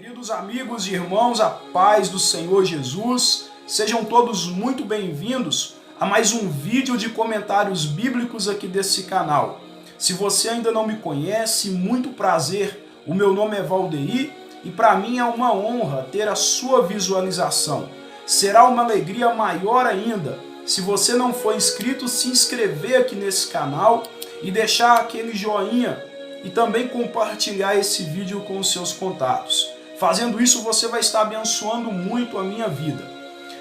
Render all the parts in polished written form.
Queridos amigos e irmãos, a paz do Senhor Jesus, sejam todos muito bem-vindos a mais um vídeo de comentários bíblicos aqui desse canal. Se você ainda não me conhece, muito prazer, o meu nome é Valdeir e para mim é uma honra ter a sua visualização. Será uma alegria maior ainda se você não for inscrito, se inscrever aqui nesse canal e deixar aquele joinha e também compartilhar esse vídeo com os seus contatos. Fazendo isso, você vai estar abençoando muito a minha vida.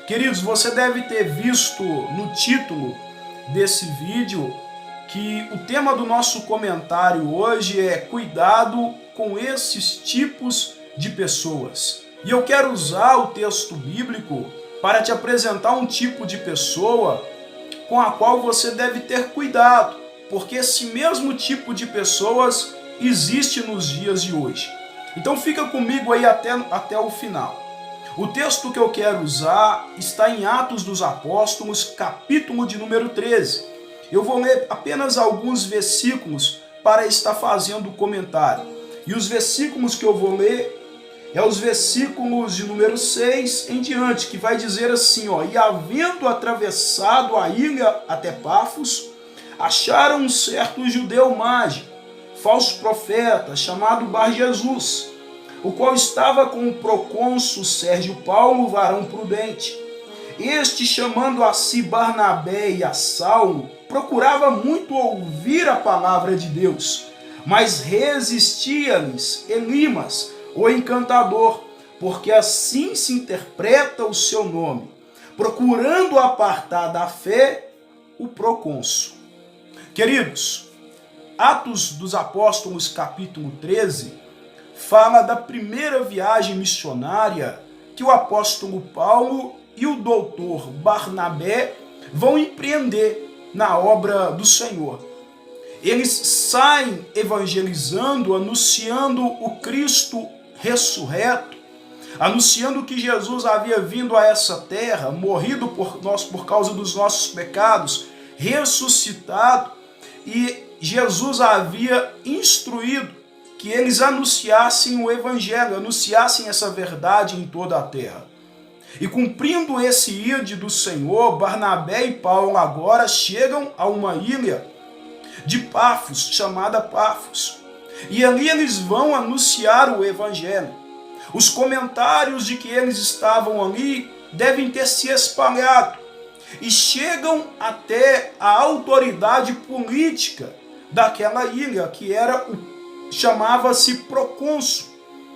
Queridos, você deve ter visto no título desse vídeo que o tema do nosso comentário hoje é cuidado com esses tipos de pessoas. E eu quero usar o texto bíblico para te apresentar um tipo de pessoa com a qual você deve ter cuidado, porque esse mesmo tipo de pessoas existe nos dias de hoje. Então fica comigo aí até o final. O texto que eu quero usar está em Atos dos Apóstolos, capítulo de número 13. Eu vou ler apenas alguns versículos para estar fazendo o comentário. E os versículos que eu vou ler é os versículos de número 6 em diante, que vai dizer assim, e havendo atravessado a ilha até Pafos, acharam um certo judeu mágico, falso profeta, chamado Bar-Jesus, o qual estava com o procônsul Sérgio Paulo, varão prudente. Este, chamando a si Barnabé e a Saulo, procurava muito ouvir a palavra de Deus, mas resistia-lhes Elimas, o encantador, porque assim se interpreta o seu nome, procurando apartar da fé o procônsul. Queridos, Atos dos Apóstolos, capítulo 13, fala da primeira viagem missionária que o apóstolo Paulo e o doutor Barnabé vão empreender na obra do Senhor. Eles saem evangelizando, anunciando o Cristo ressurreto, anunciando que Jesus havia vindo a essa terra, morrido por nós por causa dos nossos pecados, ressuscitado, e Jesus havia instruído que eles anunciassem o evangelho, anunciassem essa verdade em toda a terra. E cumprindo esse ide do Senhor, Barnabé e Paulo agora chegam a uma ilha de Pafos, chamada Pafos. E ali eles vão anunciar o evangelho. Os comentários de que eles estavam ali devem ter se espalhado e chegam até a autoridade política daquela ilha, que chamava-se procônsul.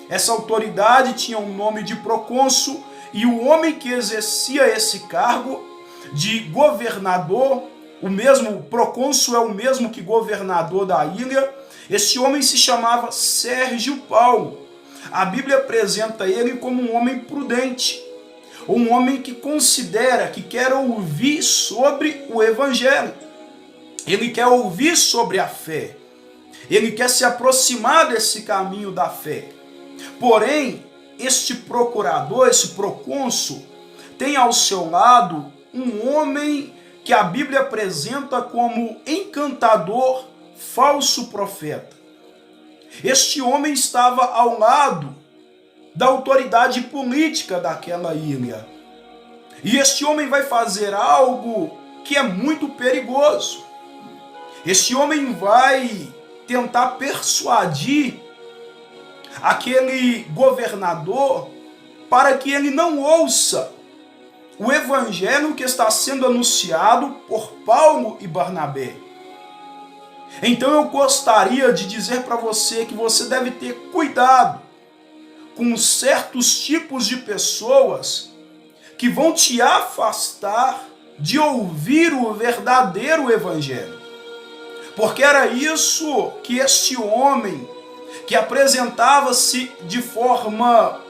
Essa autoridade tinha o nome de procônsul, e o homem que exercia esse cargo de governador, o mesmo procônsul é o mesmo que governador da ilha, esse homem se chamava Sérgio Paulo. A Bíblia apresenta ele como um homem prudente, um homem que considera, que quer ouvir sobre o evangelho. Ele quer ouvir sobre a fé. Ele quer se aproximar desse caminho da fé. Porém, este procurador, esse procônsul, tem ao seu lado um homem que a Bíblia apresenta como encantador, falso profeta. Este homem estava ao lado da autoridade política daquela ilha. E este homem vai fazer algo que é muito perigoso. Este homem vai tentar persuadir aquele governador para que ele não ouça o evangelho que está sendo anunciado por Paulo e Barnabé. Então eu gostaria de dizer para você que você deve ter cuidado com certos tipos de pessoas que vão te afastar de ouvir o verdadeiro evangelho. Porque era isso que este homem, que apresentava-se de forma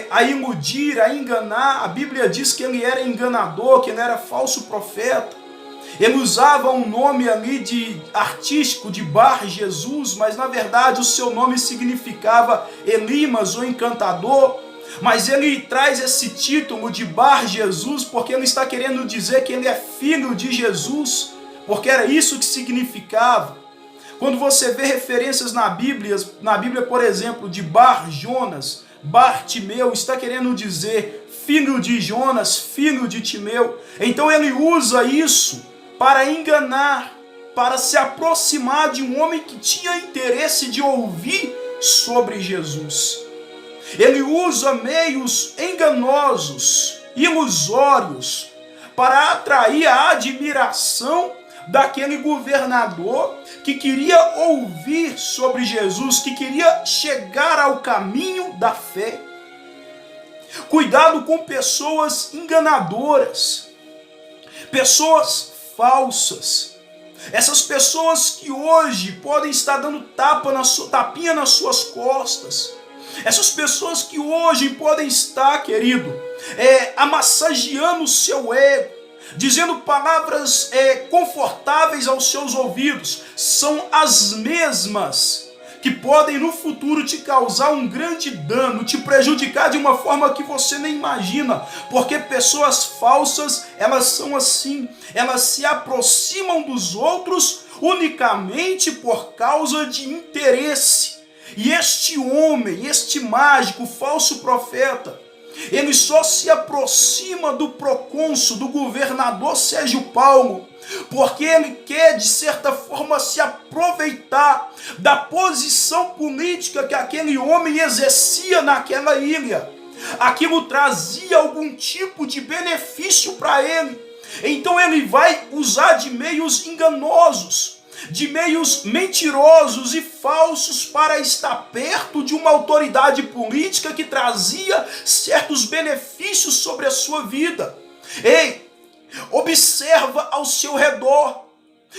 a iludir, a enganar, a Bíblia diz que ele era enganador, que ele era falso profeta. Ele usava um nome ali de artístico de Bar-Jesus, mas na verdade o seu nome significava Elimas, o encantador. Mas ele traz esse título de Bar-Jesus porque ele está querendo dizer que ele é filho de Jesus, porque era isso que significava. Quando você vê referências na Bíblia, por exemplo, de Bar-Jonas, Bartimeu está querendo dizer filho de Jonas, filho de Timeu. Então ele usa isso para enganar, para se aproximar de um homem que tinha interesse de ouvir sobre Jesus. Ele usa meios enganosos, ilusórios, para atrair a admiração daquele governador que queria ouvir sobre Jesus, que queria chegar ao caminho da fé. Cuidado com pessoas enganadoras, pessoas falsas. Essas pessoas que hoje podem estar dando tapinha nas suas costas. Essas pessoas que hoje podem estar, querido, amassageando o seu ego, dizendo palavras confortáveis aos seus ouvidos, são as mesmas que podem no futuro te causar um grande dano, te prejudicar de uma forma que você nem imagina, porque pessoas falsas, elas são assim, elas se aproximam dos outros unicamente por causa de interesse. E este homem, este mágico, falso profeta, ele só se aproxima do procônsul, do governador Sérgio Paulo, porque ele quer, de certa forma, se aproveitar da posição política que aquele homem exercia naquela ilha. Aquilo trazia algum tipo de benefício para ele. Então ele vai usar de meios enganosos, de meios mentirosos e falsos para estar perto de uma autoridade política que trazia certos benefícios sobre a sua vida. Ei, observa ao seu redor.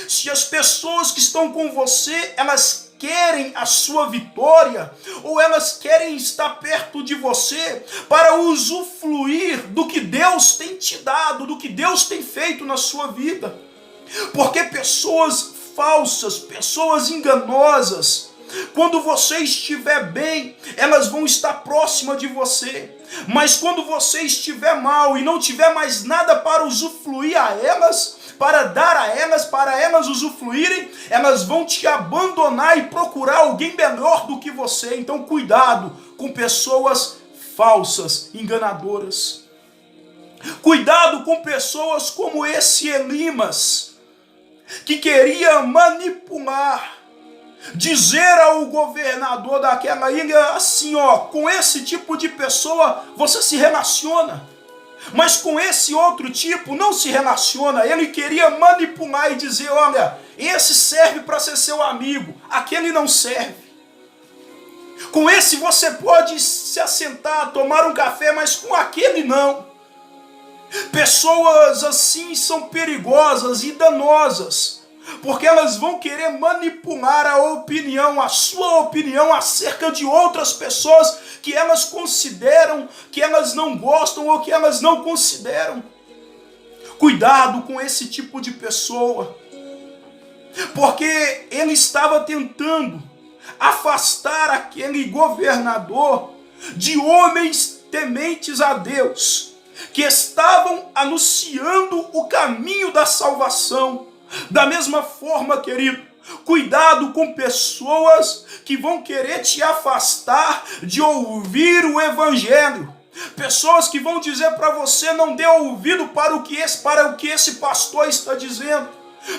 Se as pessoas que estão com você, elas querem a sua vitória, ou elas querem estar perto de você para usufruir do que Deus tem te dado, do que Deus tem feito na sua vida. Porque pessoas falsas, pessoas enganosas, quando você estiver bem, elas vão estar próximas de você. Mas quando você estiver mal e não tiver mais nada para usufruir a elas, para dar a elas, para elas usufruírem, elas vão te abandonar e procurar alguém melhor do que você. Então cuidado com pessoas falsas, enganadoras. Cuidado com pessoas como esse Elimas, que queria manipular, dizer ao governador daquela ilha assim, com esse tipo de pessoa você se relaciona, mas com esse outro tipo não se relaciona. Ele queria manipular e dizer, olha, esse serve para ser seu amigo, aquele não serve. Com esse você pode se assentar, tomar um café, mas com aquele não. Pessoas assim são perigosas e danosas, porque elas vão querer manipular a sua opinião acerca de outras pessoas que elas consideram, que elas não gostam ou que elas não consideram. Cuidado com esse tipo de pessoa, porque ele estava tentando afastar aquele governador de homens tementes a Deus, que estavam anunciando o caminho da salvação. Da mesma forma, querido, cuidado com pessoas que vão querer te afastar de ouvir o evangelho. Pessoas que vão dizer para você, não dê ouvido para o que esse pastor está dizendo.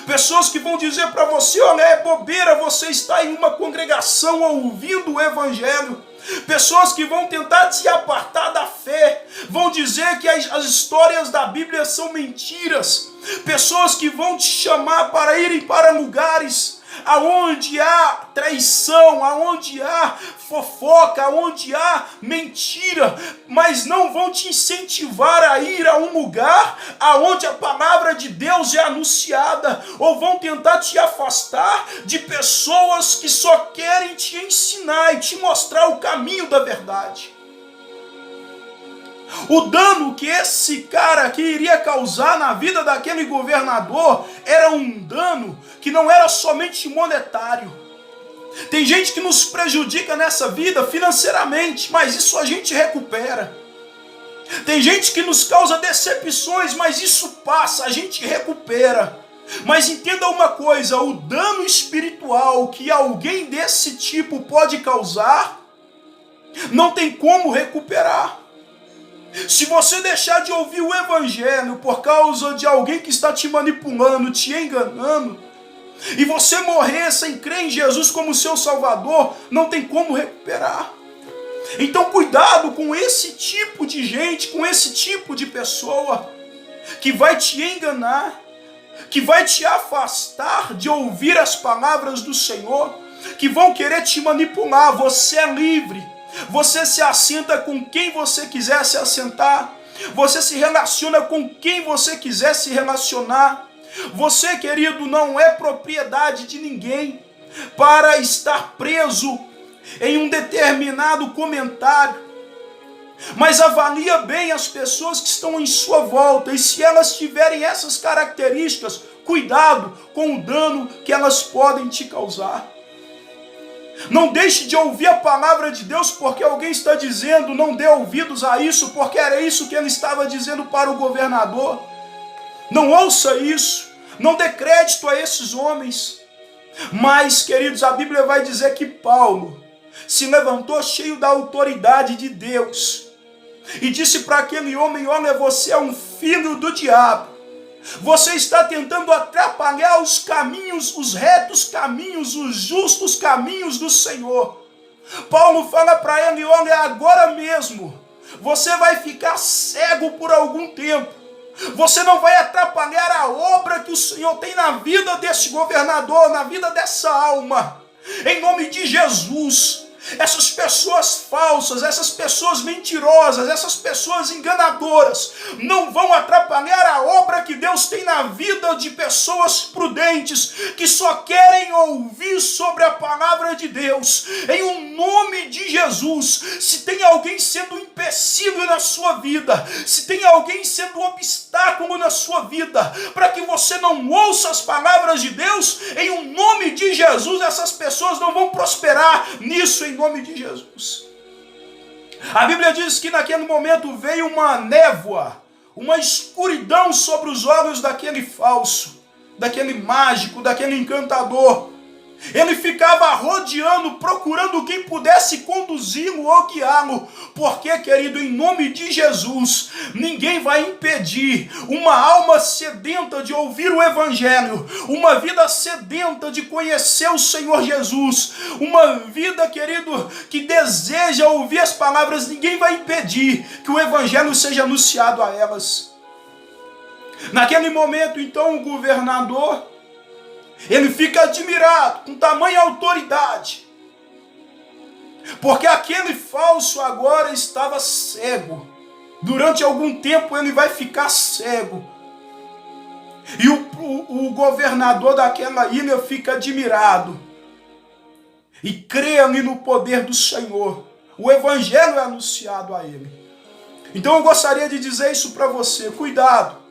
Pessoas que vão dizer para você, olha, é bobeira você estar em uma congregação ouvindo o evangelho. Pessoas que vão tentar te apartar da fé, vão dizer que as histórias da Bíblia são mentiras. Pessoas que vão te chamar para irem para lugares aonde há traição, aonde há fofoca, aonde há mentira, mas não vão te incentivar a ir a um lugar aonde a palavra de Deus é anunciada, ou vão tentar te afastar de pessoas que só querem te ensinar e te mostrar o caminho da verdade. O dano que esse cara aqui iria causar na vida daquele governador era um dano que não era somente monetário. Tem gente que nos prejudica nessa vida financeiramente, mas isso a gente recupera. Tem gente que nos causa decepções, mas isso passa, a gente recupera. Mas entenda uma coisa, o dano espiritual que alguém desse tipo pode causar Não tem como recuperar. Se você deixar de ouvir o evangelho por causa de alguém que está te manipulando, te enganando, e você morrer sem crer em Jesus como seu Salvador, não tem como recuperar. Então cuidado com esse tipo de gente, com esse tipo de pessoa que vai te enganar, que vai te afastar de ouvir as palavras do Senhor, que vão querer te manipular. Você é livre, você se assenta com quem você quiser se assentar, você se relaciona com quem você quiser se relacionar. Você, querido, não é propriedade de ninguém para estar preso em um determinado comentário. Mas avalia bem as pessoas que estão em sua volta, e se elas tiverem essas características, cuidado com o dano que elas podem te causar. Não deixe de ouvir a palavra de Deus porque alguém está dizendo. Não dê ouvidos a isso, porque era isso que ele estava dizendo para o governador. Não ouça isso, não dê crédito a esses homens. Mas, queridos, a Bíblia vai dizer que Paulo se levantou cheio da autoridade de Deus e disse para aquele homem: olha, você é um filho do diabo. Você está tentando atrapalhar os caminhos, os retos caminhos, os justos caminhos do Senhor. Paulo fala para ele: olha, agora mesmo você vai ficar cego por algum tempo. Você não vai atrapalhar a obra que o Senhor tem na vida desse governador, na vida dessa alma. Em nome de Jesus. Essas pessoas falsas, essas pessoas mentirosas, essas pessoas enganadoras não vão atrapalhar a obra que Deus tem na vida de pessoas prudentes que só querem ouvir sobre a palavra de Deus. Em um nome de Jesus, se tem alguém sendo empecilho na sua vida, se tem alguém sendo obstáculo na sua vida, para que você não ouça as palavras de Deus, em um nome de Jesus, essas pessoas não vão prosperar nisso, em nome de Jesus. A Bíblia diz que naquele momento veio uma névoa, uma escuridão sobre os olhos daquele falso, daquele mágico, daquele encantador. Ele ficava rodeando, procurando quem pudesse conduzi-lo ou guiá-lo. Porque, querido, em nome de Jesus, ninguém vai impedir uma alma sedenta de ouvir o Evangelho, uma vida sedenta de conhecer o Senhor Jesus, uma vida, querido, que deseja ouvir as palavras. Ninguém vai impedir que o Evangelho seja anunciado a elas. Naquele momento, então, o governador, ele fica admirado com tamanha autoridade, porque aquele falso agora estava cego. Durante algum tempo ele vai ficar cego. E o governador daquela ilha fica admirado e crê ali no poder do Senhor. O evangelho é anunciado a ele. Então eu gostaria de dizer isso para você: cuidado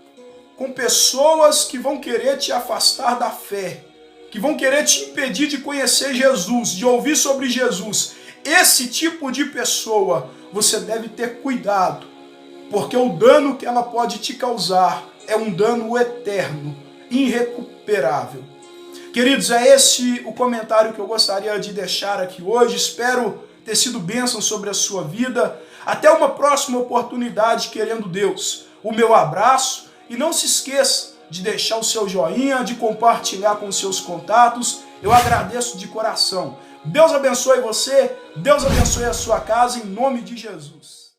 com pessoas que vão querer te afastar da fé, que vão querer te impedir de conhecer Jesus, de ouvir sobre Jesus. Esse tipo de pessoa, você deve ter cuidado, porque o dano que ela pode te causar é um dano eterno, irrecuperável. Queridos, é esse o comentário que eu gostaria de deixar aqui hoje. Espero ter sido bênção sobre a sua vida. Até uma próxima oportunidade, querendo Deus. O meu abraço. E não se esqueça de deixar o seu joinha, de compartilhar com os seus contatos. Eu agradeço de coração. Deus abençoe você, Deus abençoe a sua casa, em nome de Jesus.